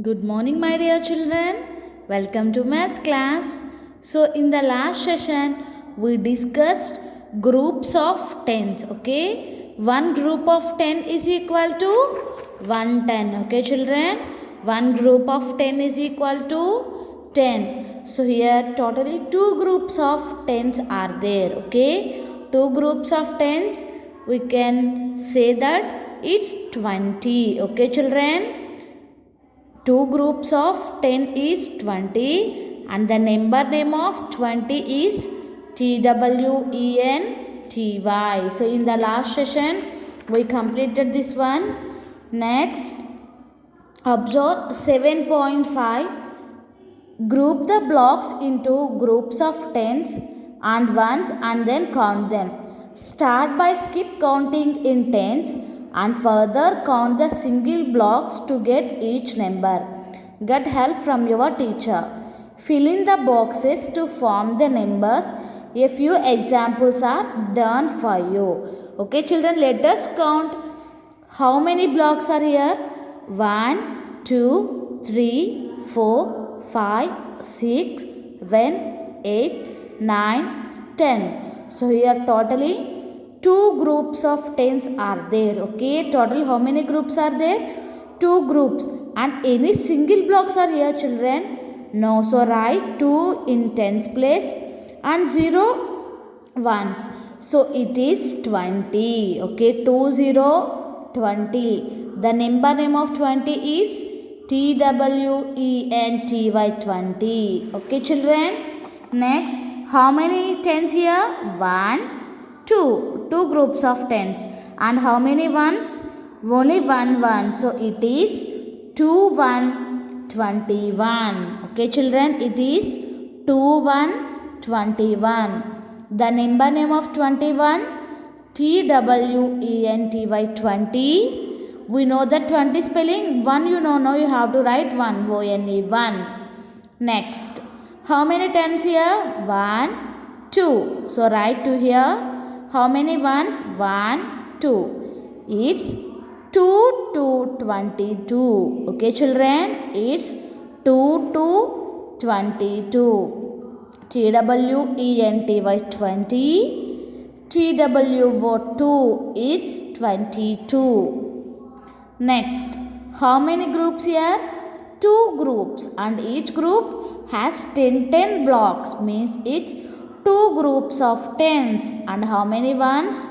Good morning, my dear children. Welcome to maths class. So, in the last session, we discussed groups of tens. Okay, one group of 10 is equal to 110. Okay, children, one group of 10 is equal to 10. So, here totally two groups of tens are there. Okay, two groups of tens, we can say that it's 20. Okay, children. Two groups of 10 is 20 and the number name of 20 is TWENTY. So in the last session we completed this one. Next, observe 7.5. Group the blocks into groups of tens and ones and then count them. Start by skip counting in tens and further count the single blocks to get each number. Get help from your teacher. Fill in the boxes to form the numbers. A few examples are done for you. Okay, children, let us count how many blocks are here. 1, 2, 3, 4, 5, 6, 7, 8, 9, 10. So here totally two groups of tens are there. Okay, total how many groups are there? Two groups. And any single blocks are here, children? No. So write 2 in tens place and 0 ones. So it is 20. Okay, 20, 20. The number name of 20 is TWENTY, 20. Okay, children. Next, how many tens here? 1, 2. Two groups of tens. And how many ones? Only one. So it is 2, 1, 21. Okay, children. It is 2, 1, 21. The number name of 21? TWENTY, 20. We know that 20 spelling. 1 you know. Now you have to write 1. ONE, 1. Next. How many tens here? 1, 2. So write 2 here. How many ones? 1, 2. It's 2 to 22. Okay, children. It's 2 to 22. TWENTY, 20. TWO2, it's 22. Next, how many groups here? Two groups and each group has 10 blocks, means it's two groups of tens. And how many ones?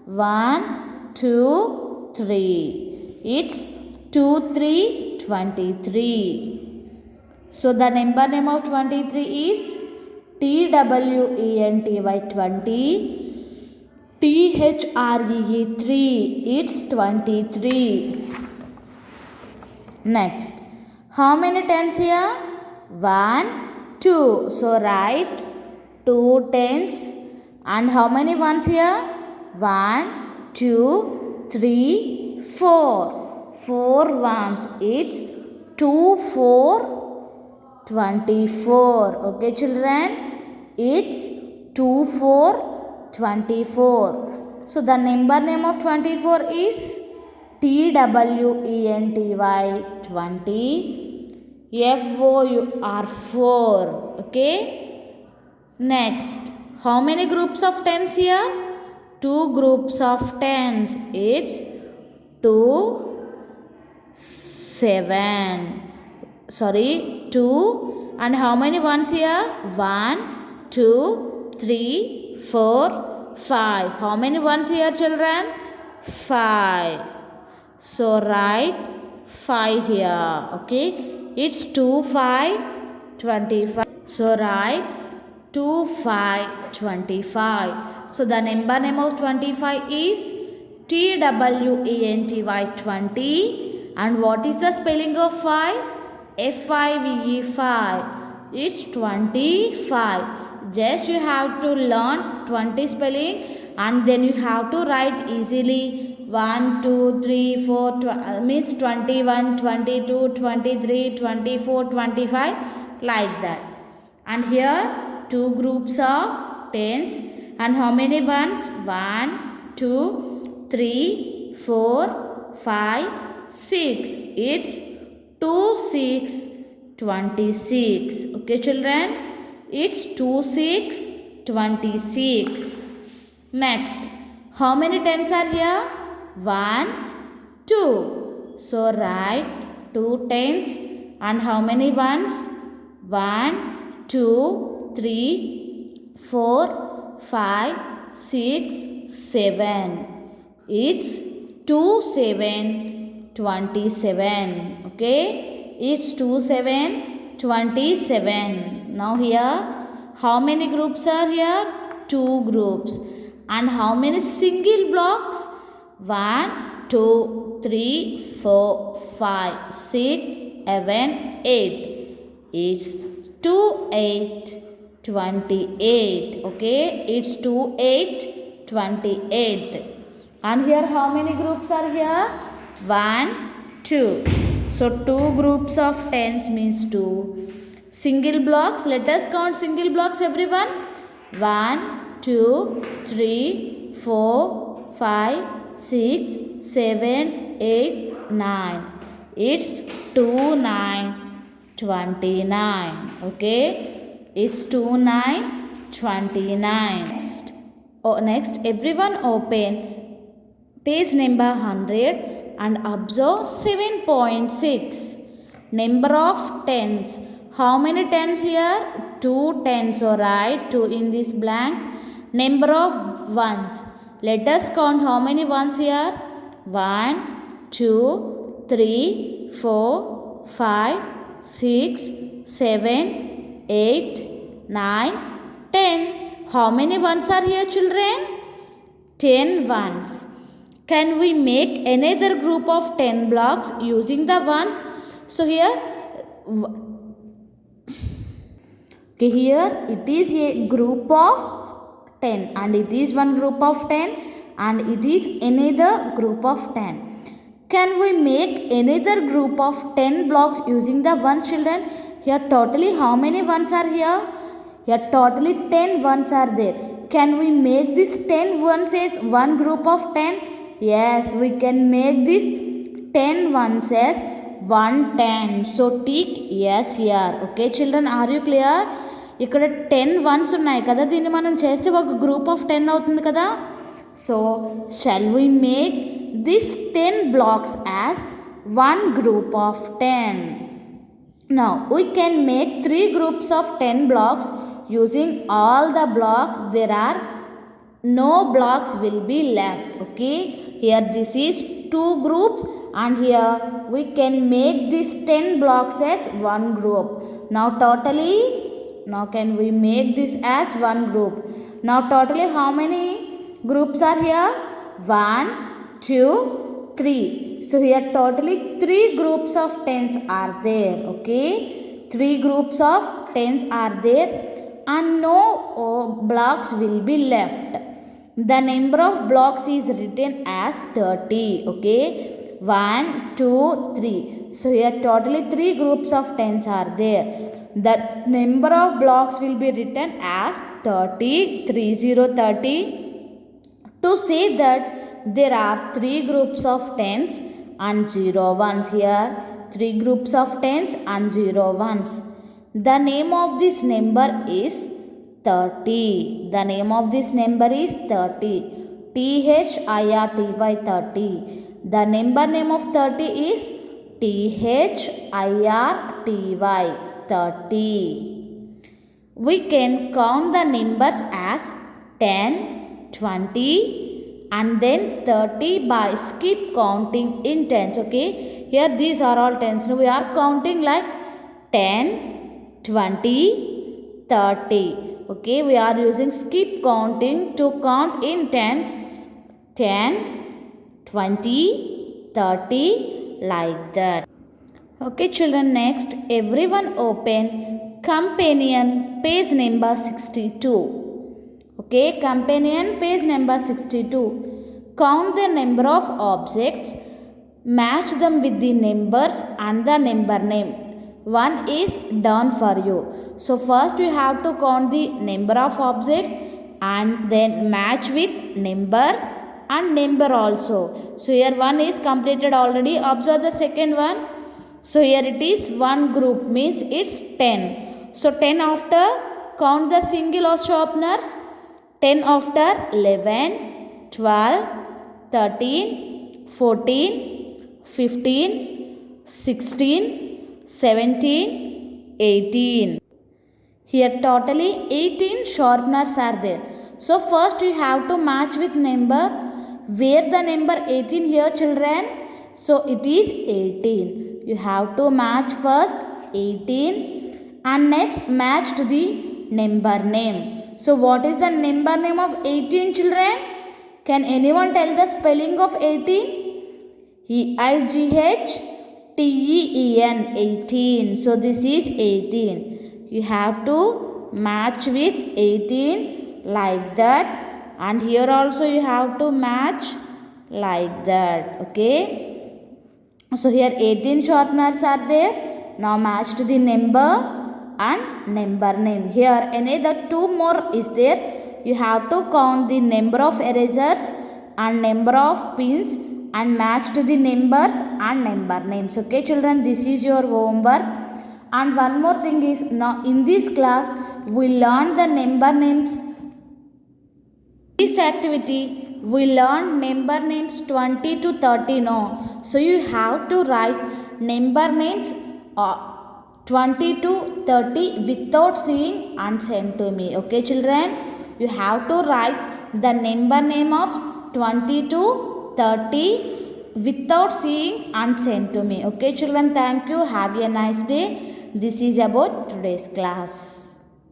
1, 2, 3. It's 2, 3, 23. So the number name of 23 is TWENTY, 20. THREE 3. It's 23. Next, how many tens here? 1, 2. So write 2 tens. And how many ones here? 1, 2, 3, 4. 4 ones. It's 2, 4, 24. Okay, children. It's 2, 4, 24. So the number name of 24 is TWENTY, 20. FOUR 4. Okay. Next, how many groups of tens here? Two groups of tens. It's 2, 7. 2. And how many ones here? 1, 2, 3, 4, 5. How many ones here, children? 5. So write 5 here. Okay. It's 2, 5, 25. So write 2, 5, 25. So the number name of 25 is TWENTY, 20. And what is the spelling of 5? FIVE 5. It's 25. Just you have to learn 20 spelling and then you have to write easily 1, 2, 3, 4, means 21, 22, 23, 24, 25, like that. And here two groups of tens and how many ones? 1, 2, 3, 4, 5, 6. It's 2 6 26. Okay children, it's 2 6 26. Next, how many tens are here? 1 2. So write 2 tens and how many ones? 1 2 3 4 5 6 7. It's 2 7 27. Okay, it's 2 7 27. Now here how many groups are here? 2 groups. And how many single blocks? 1 2 3 4 5 6 7 8. It's 2 8 28. Okay, it's 2 8 28. And here how many groups are here? 1 2. So 2 groups of tens means 2 single blocks. Let us count single blocks everyone. 1 2 3 4 5 6 7 8 9. It's 2 9 29. Okay, it's 2 9 29. Next everyone open page number 100 and observe 7.6. Number of tens. How many tens here? 2 tens. So write 2 in this blank. Number of ones. Let us count how many ones here. 1 2 3 4 5 6 7 8 9 10. How many ones are here children? 10 ones. Can we make another group of 10 blocks using the ones? So here it is a group of 10 and it is one group of 10 and it is another group of 10. Can we make another group of 10 blocks using the ones children? Here totally how many ones are here? Here totally 10 ones are there. Can we make this 10 ones as one group of 10? Yes, we can make this 10 ones as 110. So tick yes here. Okay children, are you clear? ఇక్కడ 10 ones ఉన్నాయి కదా, దీన్ని మనం చేస్తే ఒక group of 10 అవుతుంది కదా. So shall we make this 10 blocks as one group of 10? Now we can make 3 groups of 10 blocks using all the blocks. There are no blocks will be left. Okay, here this is 2 groups and here we can make this 10 blocks as one group. Now can we make this as one group? Now totally how many groups are here? 1 2 3. So here totally 3 groups of tens are there. Okay, 3 groups of tens are there and no blocks will be left. The number of blocks is written as 30. Okay, 1 2 3. So here totally 3 groups of tens are there. The number of blocks will be written as 30. 30. To say that there are 3 groups of tens and 0 ones. Here 3 groups of tens and 0 ones. The name of this number is 30. The name of this number is 30. THIRTY 30. The number name of 30 is THIRTY 30. We can count the numbers as 10, 20 and then 30 by skip counting in tens. Okay, here these are all tens. We are counting like 10, 20, 30. Okay, we are using skip counting to count in tens. 10, 20, 30 like that. Okay children, next everyone open companion page number 62. Okay, companion page number 62. Count the number of objects, match them with the numbers and the number name. One is done for you. So first you have to count the number of objects and then match with number and number also. So here one is completed already. Observe the second one. So here it is 1 group means it's 10. So 10 after, count the single sharpeners. 10 after 11, 12, 13, 14, 15, 16, 17, 18. Here totally 18 sharpeners are there. So first you have to match with number. Where the number 18 here children? So it is 18. You have to match first 18 and next match to the number name. So what is the number name of 18 children? Can anyone tell the spelling of 18? EIGHTEEN 18. So this is 18. You have to match with 18 like that, and here also you have to match like that. Okay. So here 18 sharpeners are there. Now match to the number and number name. Here another 2 more is there. You have to count the number of erasers and number of pins and match to the numbers and number names. Okay children, this is your homework. And one more thing is, now in this class we learn the number names. This activity we learn number names 20 to 30 now. So you have to write number names 20 to 30 without seeing and send to me. Okay children, you have to write the number name of 20 to 30 without seeing and send to me. Okay children, thank you. Have a nice day. This is about today's class.